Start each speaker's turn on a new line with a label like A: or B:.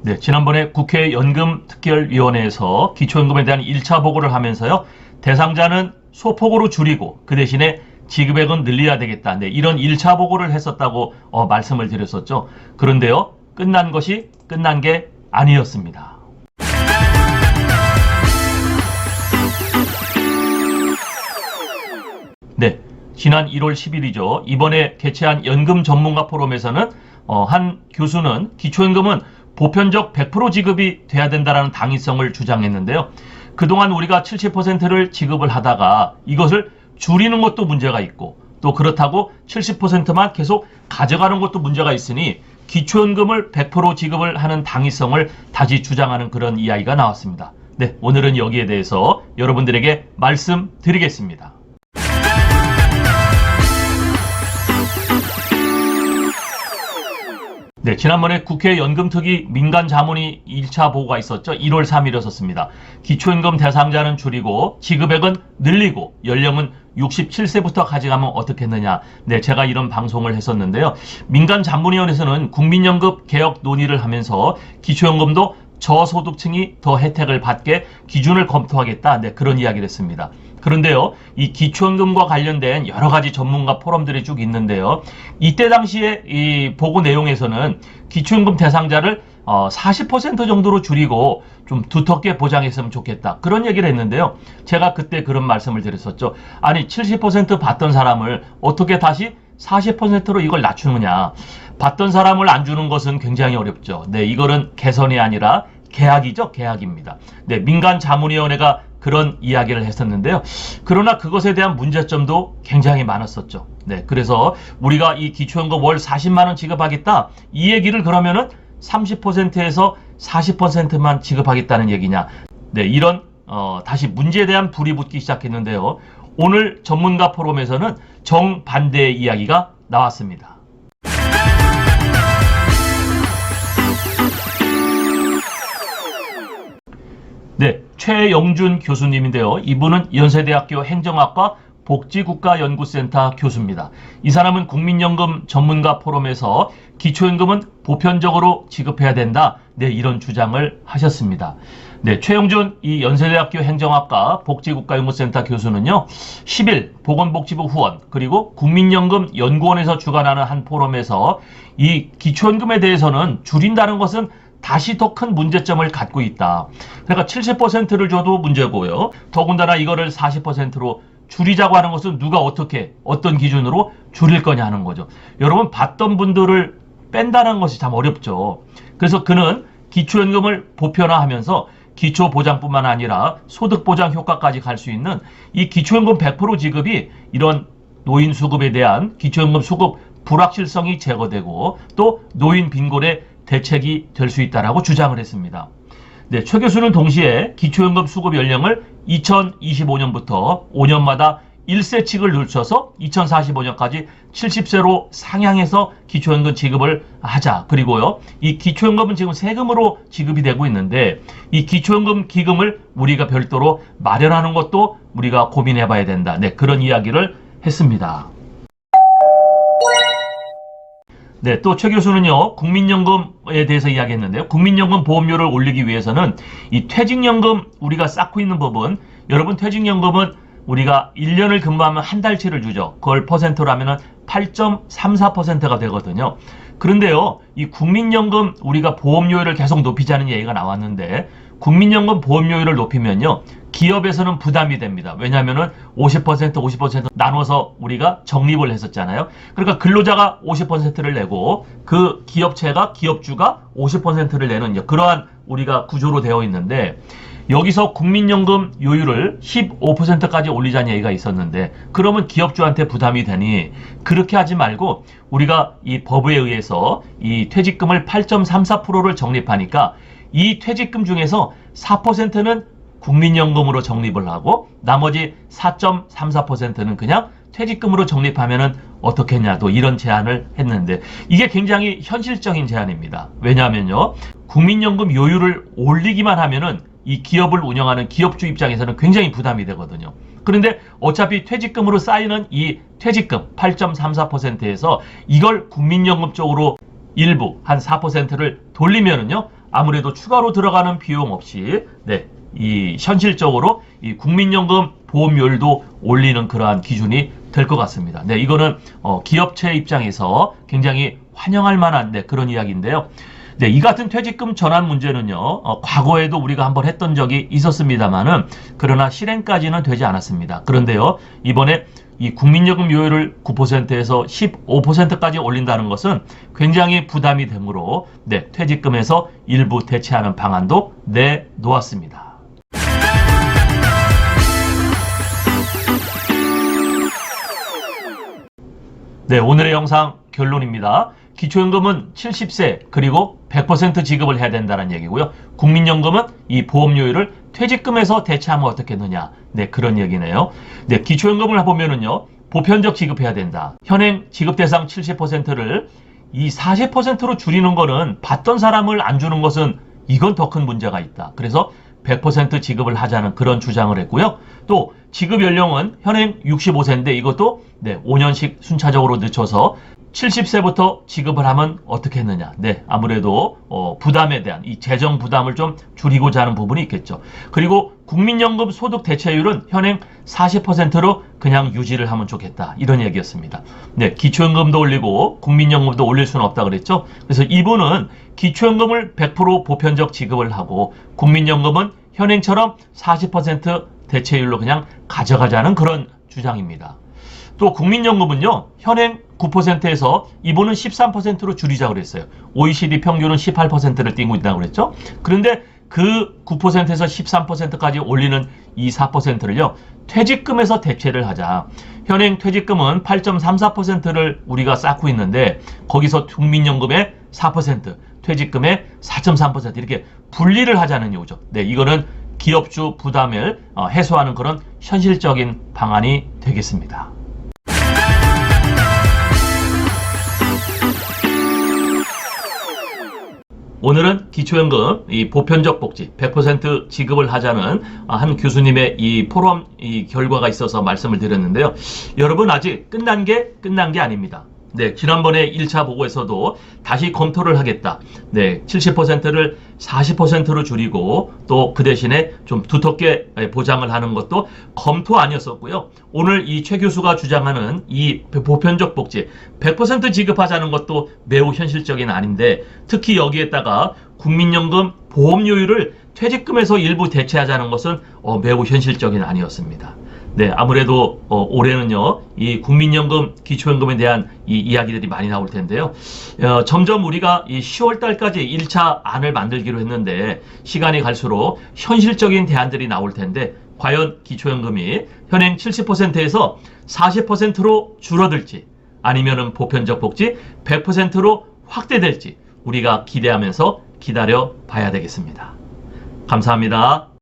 A: 네, 지난번에 국회 연금특별위원회에서 기초연금에 대한 1차 보고를 하면서요, 대상자는 소폭으로 줄이고 그 대신에 지급액은 늘려야 되겠다. 네, 이런 1차 보고를 했었다고 말씀을 드렸었죠. 그런데요, 끝난 것이 끝난 게 아니었습니다. 네, 지난 1월 10일이죠. 이번에 개최한 연금 전문가 포럼에서는 한 교수는 기초연금은 보편적 100% 지급이 돼야 된다는 당위성을 주장했는데요. 그동안 우리가 70%를 지급을 하다가 이것을 줄이는 것도 문제가 있고, 또 그렇다고 70%만 계속 가져가는 것도 문제가 있으니 기초연금을 100% 지급을 하는 당위성을 다시 주장하는 그런 이야기가 나왔습니다. 네, 오늘은 여기에 대해서 여러분들에게 말씀드리겠습니다. 네, 지난번에 국회 연금특위 민간자문위 1차 보고가 있었죠. 1월 3일이었습니다. 기초연금 대상자는 줄이고 지급액은 늘리고 연령은 67세부터 가져가면 어떻겠느냐. 네, 제가 이런 방송을 했었는데요. 민간자문위원회에서는 국민연금 개혁 논의를 하면서 기초연금도 저소득층이 더 혜택을 받게 기준을 검토하겠다. 네, 그런 이야기를 했습니다. 그런데요, 이 기초연금과 관련된 여러 가지 전문가 포럼들이 쭉 있는데요. 이때 당시에 이 보고 내용에서는 기초연금 대상자를 40% 정도로 줄이고 좀 두텁게 보장했으면 좋겠다. 그런 얘기를 했는데요. 제가 그때 그런 말씀을 드렸었죠. 아니, 70% 받던 사람을 어떻게 다시 40%로 이걸 낮추느냐. 받던 사람을 안 주는 것은 굉장히 어렵죠. 네, 이거는 개선이 아니라 계약이죠. 계약입니다. 네, 민간자문위원회가 그런 이야기를 했었는데요. 그러나 그것에 대한 문제점도 굉장히 많았었죠. 네, 그래서 우리가 이 기초연금 월 40만 원 지급하겠다. 이 얘기를 그러면은 30%에서 40%만 지급하겠다는 얘기냐. 네, 이런 다시 문제에 대한 불이 붙기 시작했는데요. 오늘 전문가 포럼에서는 정반대의 이야기가 나왔습니다. 네, 최영준 교수님인데요. 이분은 연세대학교 행정학과 복지국가연구센터 교수입니다. 이 사람은 국민연금 전문가 포럼에서 기초연금은 보편적으로 지급해야 된다. 네, 이런 주장을 하셨습니다. 네, 최영준 이 연세대학교 행정학과 복지국가연구센터 교수는요, 10일 보건복지부 후원 그리고 국민연금 연구원에서 주관하는 한 포럼에서 이 기초연금에 대해서는 줄인다는 것은 다시 더 큰 문제점을 갖고 있다. 그러니까 70%를 줘도 문제고요. 더군다나 이거를 40%로 줄이자고 하는 것은 누가 어떻게 어떤 기준으로 줄일 거냐 하는 거죠. 여러분, 받던 분들을 뺀다는 것이 참 어렵죠. 그래서 그는 기초연금을 보편화하면서 기초보장뿐만 아니라 소득보장 효과까지 갈 수 있는 이 기초연금 100% 지급이 이런 노인수급에 대한 기초연금 수급 불확실성이 제거되고 또 노인 빈곤의 대책이 될 수 있다라고 주장을 했습니다. 네, 최 교수는 동시에 기초연금 수급 연령을 2025년부터 5년마다 1세칙을 늦춰서 2045년까지 70세로 상향해서 기초연금 지급을 하자. 그리고요, 이 기초연금은 지금 세금으로 지급이 되고 있는데 이 기초연금 기금을 우리가 별도로 마련하는 것도 우리가 고민해 봐야 된다. 네, 그런 이야기를 했습니다. 네, 또 최 교수는요, 국민연금에 대해서 이야기했는데요. 국민연금 보험료를 올리기 위해서는 이 퇴직연금 우리가 쌓고 있는 법은, 여러분, 퇴직연금은 우리가 1년을 근무하면 한 달치를 주죠. 그걸 퍼센트로 하면은 8.34%가 되거든요. 그런데요, 이 국민연금 우리가 보험료율을 계속 높이자는 얘기가 나왔는데, 국민연금 보험료율을 높이면요, 기업에서는 부담이 됩니다. 왜냐하면은 50% 나눠서 우리가 적립을 했었잖아요. 그러니까 근로자가 50%를 내고 그 기업체가, 기업주가 50%를 내는 그러한 우리가 구조로 되어 있는데, 여기서 국민연금 요율을 15%까지 올리자는 얘기가 있었는데, 그러면 기업주한테 부담이 되니 그렇게 하지 말고 우리가 이 법에 의해서 이 퇴직금을 8.34%를 적립하니까 이 퇴직금 중에서 4%는 국민연금으로 적립을 하고 나머지 4.34%는 그냥 퇴직금으로 적립하면은 어떻겠냐, 또 이런 제안을 했는데, 이게 굉장히 현실적인 제안입니다. 왜냐하면요, 국민연금 요율을 올리기만 하면은 이 기업을 운영하는 기업주 입장에서는 굉장히 부담이 되거든요. 그런데 어차피 퇴직금으로 쌓이는 이 퇴직금 8.34%에서 이걸 국민연금 쪽으로 일부 한 4%를 돌리면은요, 아무래도 추가로 들어가는 비용 없이 이 현실적으로 이 국민연금 보험료율도 올리는 그러한 기준이 될 것 같습니다. 이거는 기업체 입장에서 굉장히 환영할 만한 그런 이야기인데요. 이 같은 퇴직금 전환 문제는요, 과거에도 우리가 한번 했던 적이 있었습니다만은, 그러나 실행까지는 되지 않았습니다. 그런데요, 이번에 이 국민연금 요율을 9%에서 15%까지 올린다는 것은 굉장히 부담이 되므로, 퇴직금에서 일부 대체하는 방안도 내놓았습니다. 오늘의 영상 결론입니다. 기초연금은 70세 그리고 100% 지급을 해야 된다는 얘기고요. 국민연금은 이 보험료율을 퇴직금에서 대체하면 어떻겠느냐. 그런 얘기네요. 기초연금을 보면은요, 보편적 지급해야 된다. 현행 지급 대상 70%를 이 40%로 줄이는 거는 받던 사람을 안 주는 것은 이건 더 큰 문제가 있다. 그래서 100% 지급을 하자는 그런 주장을 했고요. 또 지급 연령은 현행 65세인데 이것도 5년씩 순차적으로 늦춰서 70세부터 지급을 하면 어떻게 했느냐. 아무래도 부담에 대한 이 재정 부담을 좀 줄이고자 하는 부분이 있겠죠. 그리고 국민연금 소득 대체율은 현행 40%로 그냥 유지를 하면 좋겠다. 이런 얘기였습니다. 기초연금도 올리고 국민연금도 올릴 수는 없다 그랬죠. 그래서 이분은 기초연금을 100% 보편적 지급을 하고 국민연금은 현행처럼 40% 대체율로 그냥 가져가자는 그런 주장입니다. 또 국민연금은요, 현행 9%에서 이분은 13%로 줄이자고 그랬어요. OECD 평균은 18%를 띄고 있다고 그랬죠. 그런데 그 9%에서 13%까지 올리는 이 4%를요, 퇴직금에서 대체를 하자. 현행 퇴직금은 8.34%를 우리가 쌓고 있는데 거기서 국민연금의 4%, 퇴직금의 4.3% 이렇게 분리를 하자는 요죠. 이거는 기업주 부담을 해소하는 그런 현실적인 방안이 되겠습니다. 오늘은 기초연금 이 보편적 복지 100% 지급을 하자는 한 교수님의 이 포럼 결과가 있어서 말씀을 드렸는데요. 여러분, 아직 끝난 게 아닙니다. 지난번에 1차 보고에서도 다시 검토를 하겠다. 70%를 40%로 줄이고 또 그 대신에 좀 두텁게 보장을 하는 것도 검토 아니었었고요. 오늘 이 최 교수가 주장하는 이 보편적 복지 100% 지급하자는 것도 매우 현실적인 아닌데, 특히 여기에다가 국민연금 보험료율을 퇴직금에서 일부 대체하자는 것은 매우 현실적인 아니었습니다. 아무래도 올해는요, 이 국민연금, 기초연금에 대한 이 이야기들이 많이 나올 텐데요. 점점 우리가 이 10월 달까지 1차 안을 만들기로 했는데 시간이 갈수록 현실적인 대안들이 나올 텐데, 과연 기초연금이 현행 70%에서 40%로 줄어들지 아니면은 보편적 복지 100%로 확대될지 우리가 기대하면서 기다려 봐야 되겠습니다. 감사합니다.